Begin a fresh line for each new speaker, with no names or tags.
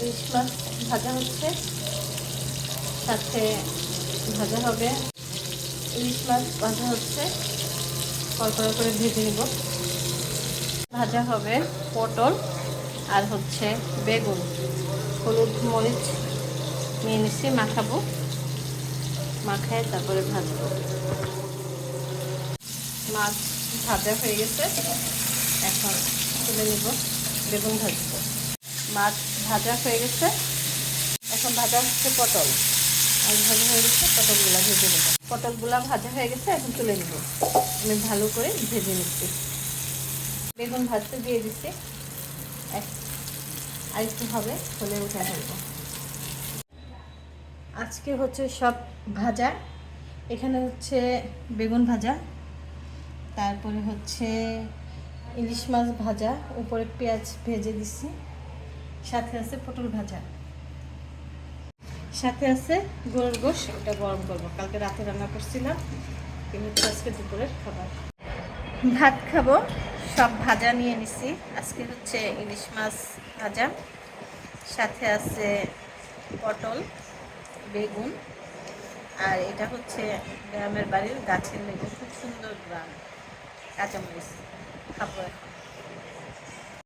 ইলিশ মাছ ভাজা হচ্ছে, সাথে ভাজা হবে ইলিশ মাছ ভাজা হচ্ছে, কড়কড়া করে ভেজে নিব। ভাজা হবে পটল আর হচ্ছে বেগুন, হলুদ মরিচ নিয়ে নিচ্ছি, মাখাবো, মাখায় তারপরে ভাজবো। মাছ ভাজা হয়ে গেছে, এখন তুলে নিব, বেগুন ভাজবো। মাছ ভাজা হয়ে গেছে, এখন ভাজা হচ্ছে পটল। মাছ ভাজা হয়ে গেছে, পটলগুলা ভেজে নেব। পটলগুলা ভাজা হয়ে গেছে, এখন তুলে নিব। আমি ভালো করে ভেজে নিচ্ছি। বেগুন ভাজতে দিয়ে দিচ্ছি, আর একটু হবে, হলে উঠে ফেলবো। আজকে হচ্ছে সব ভাজা। এখানে হচ্ছে বেগুন ভাজা, তারপরে হচ্ছে ইলিশ মাছ ভাজা, উপরে পেঁয়াজ ভেজে দিচ্ছি, সাথে আছে পটল ভাজা, সাথে আছে গরুর গোশ, ওটা গরম করবো। কালকে রাতে রান্না করছিলাম, কিন্তু আজকে দুপুরের খাবার। ভাত খাবো, সব ভাজা নিয়ে নিছি। আজকে হচ্ছে ইলিশ মাছ ভাজা, সাথে আছে পটল, বেগুন, আর এটা হচ্ছে গ্রামের বাড়ির গাছের লেবু, খুব সুন্দর গ্রাম, কাঁচামরিচ। খাবো এখন।